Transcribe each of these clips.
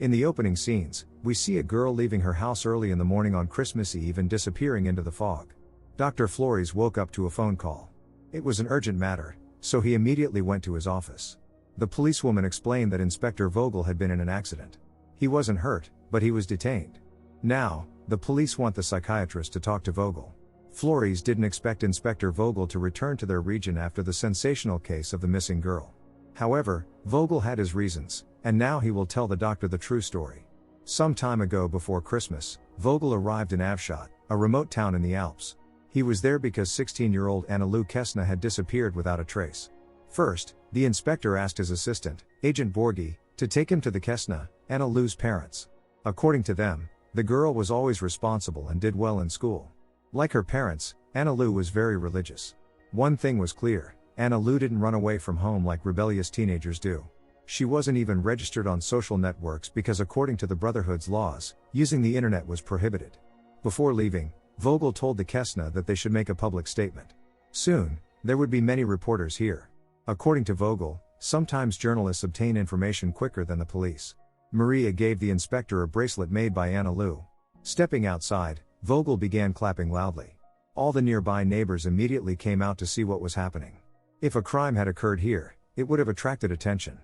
In the opening scenes, we see a girl leaving her house early in the morning on Christmas Eve and disappearing into the fog. Dr. Flores woke up to a phone call. It was an urgent matter, so he immediately went to his office. The policewoman explained that Inspector Vogel had been in an accident. He wasn't hurt, but he was detained. Now, the police want the psychiatrist to talk to Vogel. Flores didn't expect Inspector Vogel to return to their region after the sensational case of the missing girl. However, Vogel had his reasons, and now he will tell the doctor the true story. Some time ago before Christmas, Vogel arrived in Avshot, a remote town in the Alps. He was there because 16-year-old Anna-Lou Kessner had disappeared without a trace. First, the inspector asked his assistant, Agent Borghi, to take him to the Kessner, Anna-Lou's parents. According to them, the girl was always responsible and did well in school. Like her parents, Anna-Lou was very religious. One thing was clear, Anna-Lou didn't run away from home like rebellious teenagers do. She wasn't even registered on social networks because according to the Brotherhood's laws, using the internet was prohibited. Before leaving, Vogel told the Kessner that they should make a public statement. Soon, there would be many reporters here. According to Vogel, sometimes journalists obtain information quicker than the police. Maria gave the inspector a bracelet made by Anna-Lou. Stepping outside, Vogel began clapping loudly. All the nearby neighbors immediately came out to see what was happening. If a crime had occurred here, it would have attracted attention.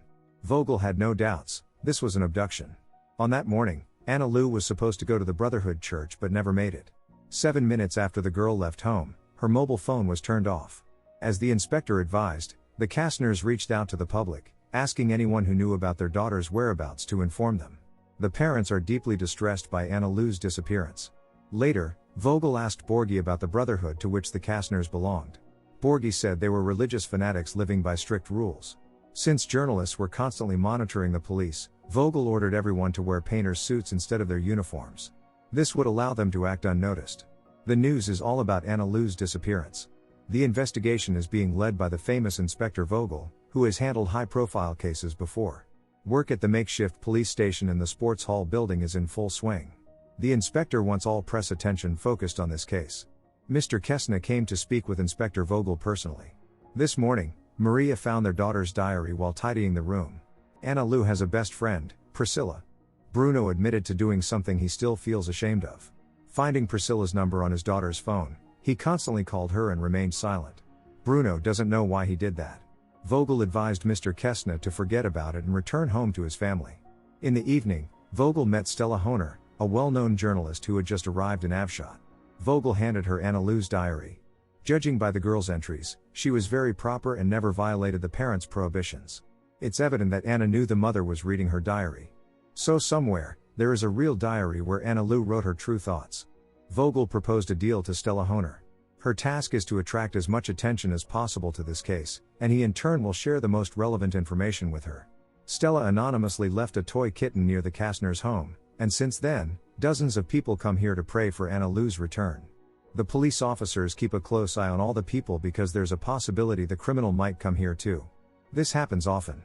Vogel had no doubts, this was an abduction. On that morning, Anna-Lou was supposed to go to the Brotherhood church but never made it. 7 minutes after the girl left home, her mobile phone was turned off. As the inspector advised, the Kastners reached out to the public, asking anyone who knew about their daughter's whereabouts to inform them. The parents are deeply distressed by Anna-Lou's disappearance. Later, Vogel asked Borghi about the Brotherhood to which the Kastners belonged. Borghi said they were religious fanatics living by strict rules. Since journalists were constantly monitoring the police, Vogel ordered everyone to wear painters' suits instead of their uniforms. This would allow them to act unnoticed. The news is all about Anna-Lou's disappearance. The investigation is being led by the famous Inspector Vogel, who has handled high-profile cases before. Work at the makeshift police station in the sports hall building is in full swing. The inspector wants all press attention focused on this case. Mr. Kessner came to speak with Inspector Vogel personally. This morning, Maria found their daughter's diary while tidying the room. Anna-Lou has a best friend, Priscilla. Bruno admitted to doing something he still feels ashamed of. Finding Priscilla's number on his daughter's phone, he constantly called her and remained silent. Bruno doesn't know why he did that. Vogel advised Mr. Kessner to forget about it and return home to his family. In the evening, Vogel met Stella Honer, a well-known journalist who had just arrived in Avshot. Vogel handed her Anna-Lou's diary. Judging by the girl's entries, she was very proper and never violated the parents' prohibitions. It's evident that Anna knew the mother was reading her diary. So somewhere, there is a real diary where Anna-Lou wrote her true thoughts. Vogel proposed a deal to Stella Honer. Her task is to attract as much attention as possible to this case, and he in turn will share the most relevant information with her. Stella anonymously left a toy kitten near the Kastners' home, and since then, dozens of people come here to pray for Anna-Lou's return. The police officers keep a close eye on all the people because there's a possibility the criminal might come here too. This happens often.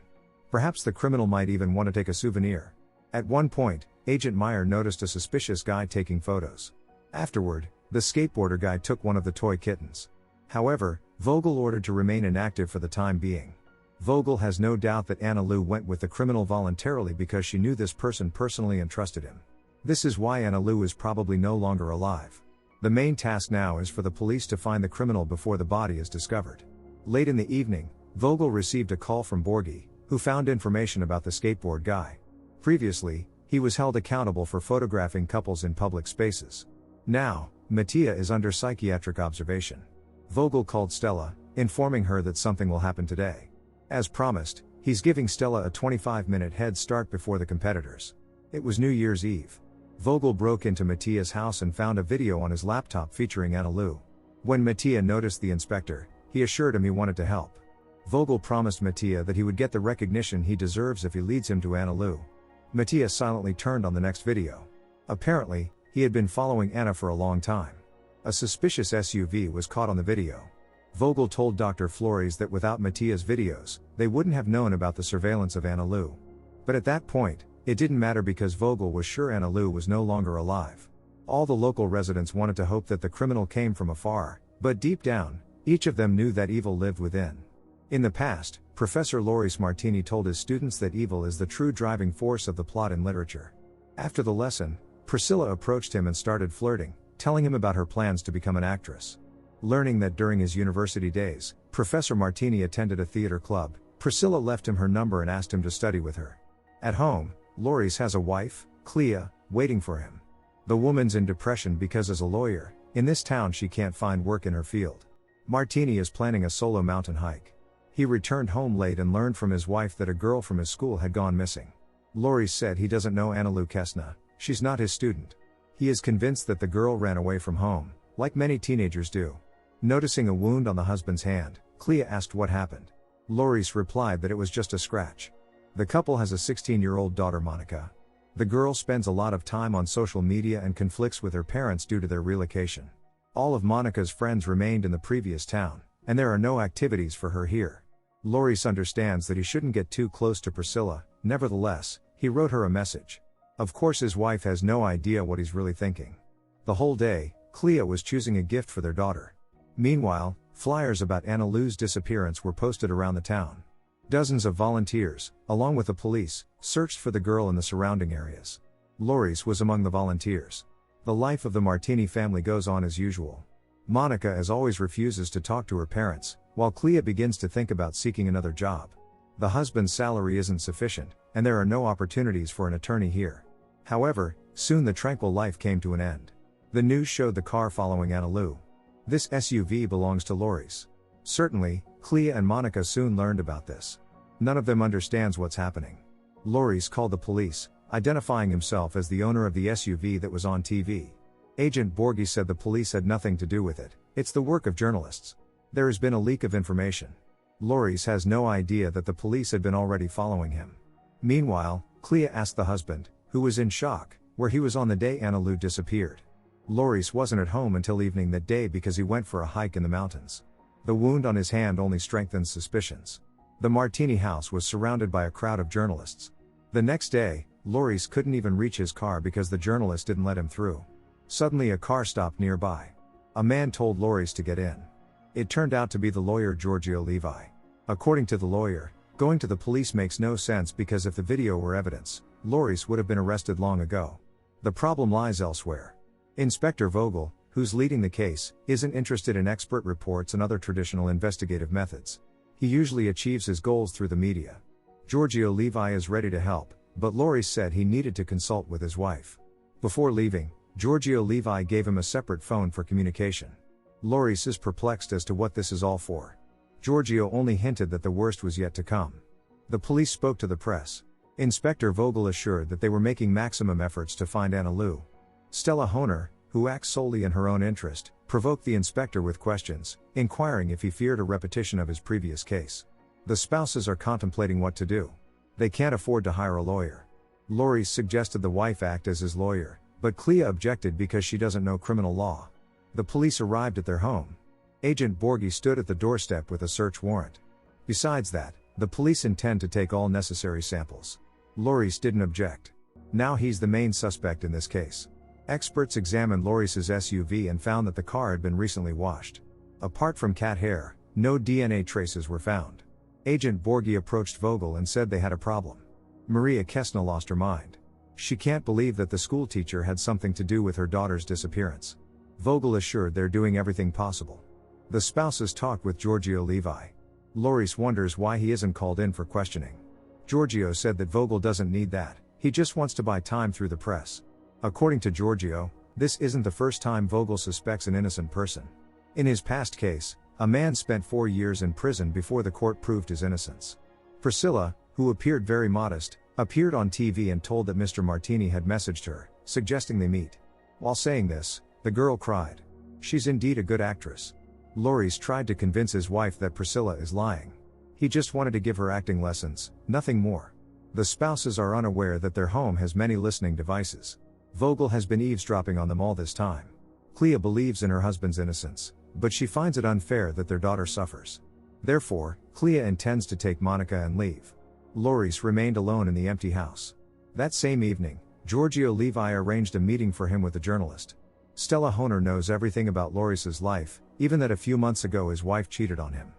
Perhaps the criminal might even want to take a souvenir. At one point, Agent Meyer noticed a suspicious guy taking photos. Afterward, the skateboarder guy took one of the toy kittens. However, Vogel ordered to remain inactive for the time being. Vogel has no doubt that Anna-Lou went with the criminal voluntarily because she knew this person personally and trusted him. This is why Anna-Lou is probably no longer alive. The main task now is for the police to find the criminal before the body is discovered. Late in the evening, Vogel received a call from Borghi, who found information about the skateboard guy. Previously, he was held accountable for photographing couples in public spaces. Now, Mattia is under psychiatric observation. Vogel called Stella, informing her that something will happen today. As promised, he's giving Stella a 25-minute head start before the competitors. It was New Year's Eve. Vogel broke into Mattia's house and found a video on his laptop featuring Anna-Lou. When Mattia noticed the inspector, he assured him he wanted to help. Vogel promised Mattia that he would get the recognition he deserves if he leads him to Anna-Lou. Mattia silently turned on the next video. Apparently, he had been following Anna for a long time. A suspicious SUV was caught on the video. Vogel told Dr. Flores that without Mattia's videos, they wouldn't have known about the surveillance of Anna-Lou. But at that point, it didn't matter because Vogel was sure Anna-Lou was no longer alive. All the local residents wanted to hope that the criminal came from afar, but deep down, each of them knew that evil lived within. In the past, Professor Loris Martini told his students that evil is the true driving force of the plot in literature. After the lesson, Priscilla approached him and started flirting, telling him about her plans to become an actress. Learning that during his university days, Professor Martini attended a theater club, Priscilla left him her number and asked him to study with her. At home, Loris has a wife, Clea, waiting for him. The woman's in depression because as a lawyer, in this town she can't find work in her field. Martini is planning a solo mountain hike. He returned home late and learned from his wife that a girl from his school had gone missing. Loris said he doesn't know Annalou Kesna, she's not his student. He is convinced that the girl ran away from home, like many teenagers do. Noticing a wound on the husband's hand, Clea asked what happened. Loris replied that it was just a scratch. The couple has a 16-year-old daughter Monica. The girl spends a lot of time on social media and conflicts with her parents due to their relocation. All of Monica's friends remained in the previous town, and there are no activities for her here. Loris understands that he shouldn't get too close to Priscilla, nevertheless, he wrote her a message. Of course his wife has no idea what he's really thinking. The whole day, Clea was choosing a gift for their daughter. Meanwhile, flyers about Annalou's disappearance were posted around the town. Dozens of volunteers, along with the police, searched for the girl in the surrounding areas. Loris was among the volunteers. The life of the Martini family goes on as usual. Monica as always refuses to talk to her parents, while Clea begins to think about seeking another job. The husband's salary isn't sufficient, and there are no opportunities for an attorney here. However, soon the tranquil life came to an end. The news showed the car following Annalou. This SUV belongs to Loris. Certainly, Clea and Monica soon learned about this. None of them understands what's happening. Loris called the police, identifying himself as the owner of the SUV that was on TV. Agent Borghi said the police had nothing to do with it, it's the work of journalists. There has been a leak of information. Loris has no idea that the police had been already following him. Meanwhile, Clea asked the husband, who was in shock, where he was on the day Annalou disappeared. Loris wasn't at home until evening that day because he went for a hike in the mountains. The wound on his hand only strengthens suspicions. The Martini house was surrounded by a crowd of journalists. The next day, Loris couldn't even reach his car because the journalist didn't let him through. Suddenly a car stopped nearby. A man told Loris to get in. It turned out to be the lawyer Giorgio Levi. According to the lawyer, going to the police makes no sense because if the video were evidence, Loris would have been arrested long ago. The problem lies elsewhere. Inspector Vogel, who's leading the case, isn't interested in expert reports and other traditional investigative methods. He usually achieves his goals through the media. Giorgio Levi is ready to help, but Loris said he needed to consult with his wife. Before leaving, Giorgio Levi gave him a separate phone for communication. Loris is perplexed as to what this is all for. Giorgio only hinted that the worst was yet to come. The police spoke to the press. Inspector Vogel assured that they were making maximum efforts to find Annalou. Stella Honer, who acts solely in her own interest, provoked the inspector with questions, inquiring if he feared a repetition of his previous case. The spouses are contemplating what to do. They can't afford to hire a lawyer. Loris suggested the wife act as his lawyer, but Clea objected because she doesn't know criminal law. The police arrived at their home. Agent Borghi stood at the doorstep with a search warrant. Besides that, the police intend to take all necessary samples. Loris didn't object. Now he's the main suspect in this case. Experts examined Loris's SUV and found that the car had been recently washed. Apart from cat hair, no DNA traces were found. Agent Borghi approached Vogel and said they had a problem. Maria Kesna lost her mind. She can't believe that the schoolteacher had something to do with her daughter's disappearance. Vogel assured they're doing everything possible. The spouses talked with Giorgio Levi. Loris wonders why he isn't called in for questioning. Giorgio said that Vogel doesn't need that, he just wants to buy time through the press. According to Giorgio, this isn't the first time Vogel suspects an innocent person. In his past case, a man spent 4 years in prison before the court proved his innocence. Priscilla, who appeared very modest, appeared on TV and told that Mr. Martini had messaged her, suggesting they meet. While saying this, the girl cried. She's indeed a good actress. Loris tried to convince his wife that Priscilla is lying. He just wanted to give her acting lessons, nothing more. The spouses are unaware that their home has many listening devices. Vogel has been eavesdropping on them all this time. Clea believes in her husband's innocence, but she finds it unfair that their daughter suffers. Therefore, Clea intends to take Monica and leave. Loris remained alone in the empty house. That same evening, Giorgio Levi arranged a meeting for him with the journalist. Stella Honer knows everything about Loris's life, even that a few months ago his wife cheated on him.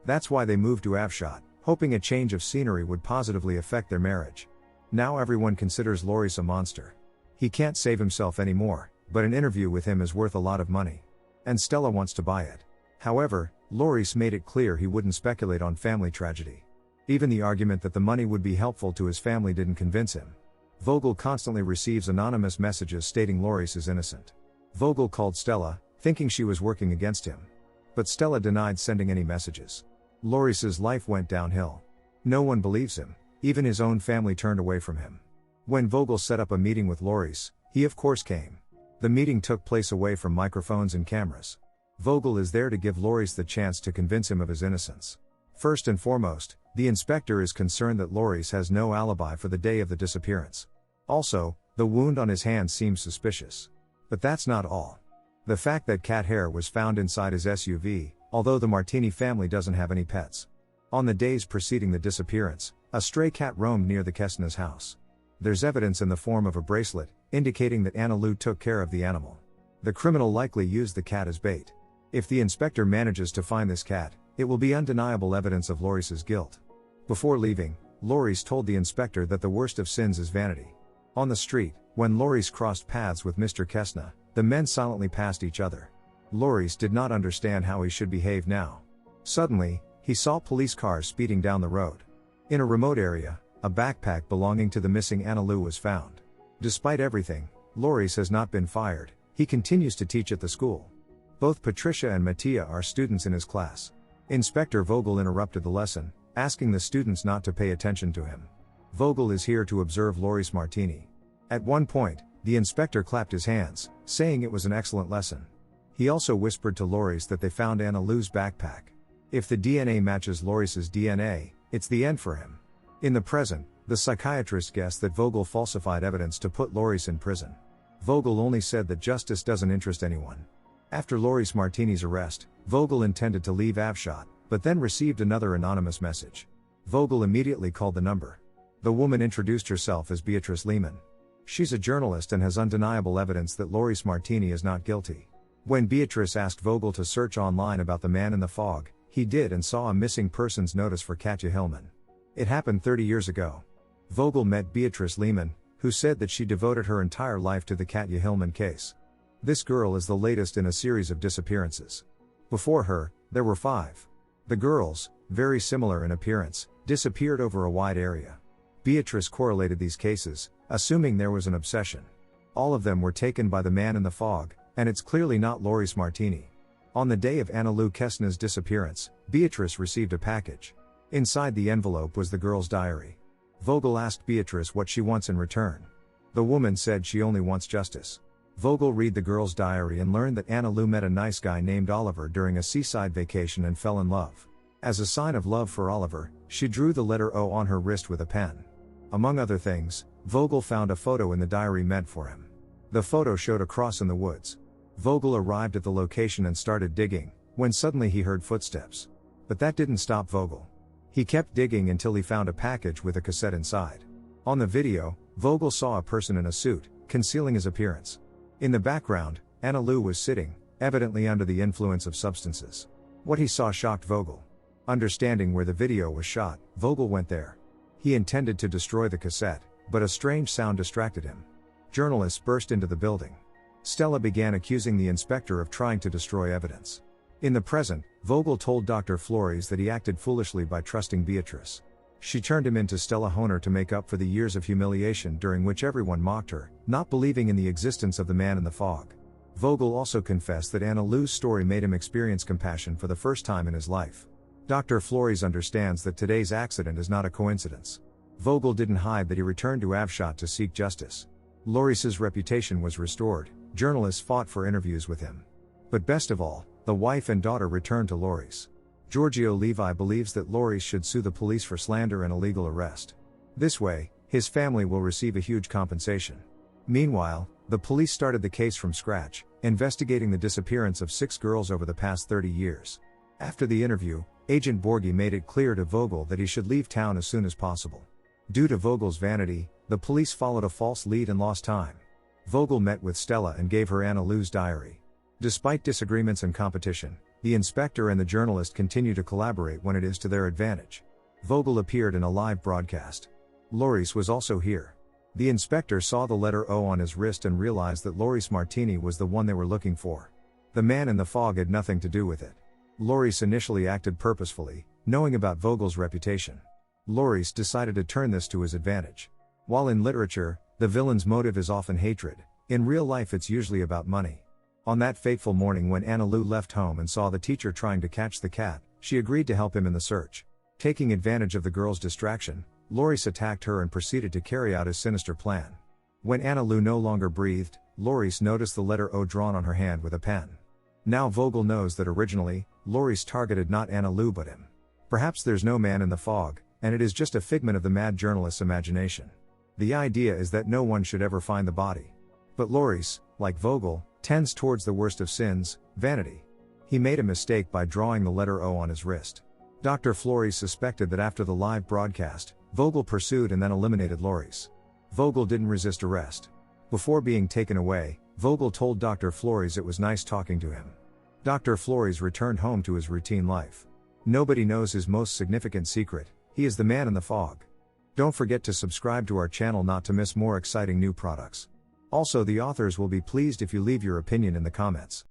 That's why they moved to Avshot, hoping a change of scenery would positively affect their marriage. Now everyone considers Loris a monster. He can't save himself anymore, but an interview with him is worth a lot of money. And Stella wants to buy it. However, Loris made it clear he wouldn't speculate on family tragedy. Even the argument that the money would be helpful to his family didn't convince him. Vogel constantly receives anonymous messages stating Loris is innocent. Vogel called Stella, thinking she was working against him. But Stella denied sending any messages. Loris's life went downhill. No one believes him, even his own family turned away from him. When Vogel set up a meeting with Loris, he of course came. The meeting took place away from microphones and cameras. Vogel is there to give Loris the chance to convince him of his innocence. First and foremost, the inspector is concerned that Loris has no alibi for the day of the disappearance. Also, the wound on his hand seems suspicious. But that's not all. The fact that cat hair was found inside his SUV, although the Martini family doesn't have any pets. On the days preceding the disappearance, a stray cat roamed near the Kestner's house. There's evidence in the form of a bracelet, indicating that Anna Lou took care of the animal. The criminal likely used the cat as bait. If the inspector manages to find this cat, it will be undeniable evidence of Loris's guilt. Before leaving, Loris told the inspector that the worst of sins is vanity. On the street, when Loris crossed paths with Mr. Kestner, the men silently passed each other. Loris did not understand how he should behave now. Suddenly, he saw police cars speeding down the road. In a remote area, a backpack belonging to the missing Anna Lou was found. Despite everything, Loris has not been fired. He continues to teach at the school. Both Patricia and Mattia are students in his class. Inspector Vogel interrupted the lesson, asking the students not to pay attention to him. Vogel is here to observe Loris Martini. At one point, the inspector clapped his hands, saying it was an excellent lesson. He also whispered to Loris that they found Anna Lou's backpack. If the DNA matches Loris's DNA, it's the end for him. In the present, the psychiatrist guessed that Vogel falsified evidence to put Loris in prison. Vogel only said that justice doesn't interest anyone. After Loris Martini's arrest, Vogel intended to leave Avshot, but then received another anonymous message. Vogel immediately called the number. The woman introduced herself as Beatrice Lehman. She's a journalist and has undeniable evidence that Loris Martini is not guilty. When Beatrice asked Vogel to search online about the man in the fog, he did and saw a missing persons notice for Katja Hillman. It happened 30 years ago. Vogel met Beatrice Lehman, who said that she devoted her entire life to the Katja Hillman case. This girl is the latest in a series of disappearances. Before her, there were 5. The girls, very similar in appearance, disappeared over a wide area. Beatrice correlated these cases, assuming there was an obsession. All of them were taken by the man in the fog, and it's clearly not Loris Martini. On the day of Anna Lou Kestner's disappearance, Beatrice received a package. Inside the envelope was the girl's diary. Vogel asked Beatrice what she wants in return. The woman said she only wants justice. Vogel read the girl's diary and learned that Anna Lou met a nice guy named Oliver during a seaside vacation and fell in love. As a sign of love for Oliver, she drew the letter O on her wrist with a pen. Among other things, Vogel found a photo in the diary meant for him. The photo showed a cross in the woods. Vogel arrived at the location and started digging, when suddenly he heard footsteps. But that didn't stop Vogel. He kept digging until he found a package with a cassette inside. On the video, Vogel saw a person in a suit, concealing his appearance. In the background, Anna Lou was sitting, evidently under the influence of substances. What he saw shocked Vogel. Understanding where the video was shot, Vogel went there. He intended to destroy the cassette, but a strange sound distracted him. Journalists burst into the building. Stella began accusing the inspector of trying to destroy evidence. In the present, Vogel told Dr. Flores that he acted foolishly by trusting Beatrice. She turned him into Stella Honer to make up for the years of humiliation during which everyone mocked her, not believing in the existence of the man in the fog. Vogel also confessed that Anna Lou's story made him experience compassion for the first time in his life. Dr. Flores understands that today's accident is not a coincidence. Vogel didn't hide that he returned to Avshot to seek justice. Loris's reputation was restored, journalists fought for interviews with him. But best of all, the wife and daughter returned to Loris. Giorgio Levi believes that Loris should sue the police for slander and illegal arrest. This way, his family will receive a huge compensation. Meanwhile, the police started the case from scratch, investigating the disappearance of 6 girls over the past 30 years. After the interview, Agent Borghi made it clear to Vogel that he should leave town as soon as possible. Due to Vogel's vanity, the police followed a false lead and lost time. Vogel met with Stella and gave her Anna Lou's diary. Despite disagreements and competition, the inspector and the journalist continue to collaborate when it is to their advantage. Vogel appeared in a live broadcast. Loris was also here. The inspector saw the letter O on his wrist and realized that Loris Martini was the one they were looking for. The man in the fog had nothing to do with it. Loris initially acted purposefully, knowing about Vogel's reputation. Loris decided to turn this to his advantage. While in literature, the villain's motive is often hatred, in real life it's usually about money. On that fateful morning when Anna Lou left home and saw the teacher trying to catch the cat, she agreed to help him in the search. Taking advantage of the girl's distraction, Loris attacked her and proceeded to carry out his sinister plan. When Anna Lou no longer breathed, Loris noticed the letter O drawn on her hand with a pen. Now Vogel knows that originally, Loris targeted not Anna Lou but him. Perhaps there's no man in the fog, and it is just a figment of the mad journalist's imagination. The idea is that no one should ever find the body. But Loris, like Vogel, tends towards the worst of sins, vanity. He made a mistake by drawing the letter O on his wrist. Dr. Flores suspected that after the live broadcast, Vogel pursued and then eliminated Loris. Vogel didn't resist arrest. Before being taken away, Vogel told Dr. Flores it was nice talking to him. Dr. Flores returned home to his routine life. Nobody knows his most significant secret: he is the man in the fog. Don't forget to subscribe to our channel not to miss more exciting new products. Also, the authors will be pleased if you leave your opinion in the comments.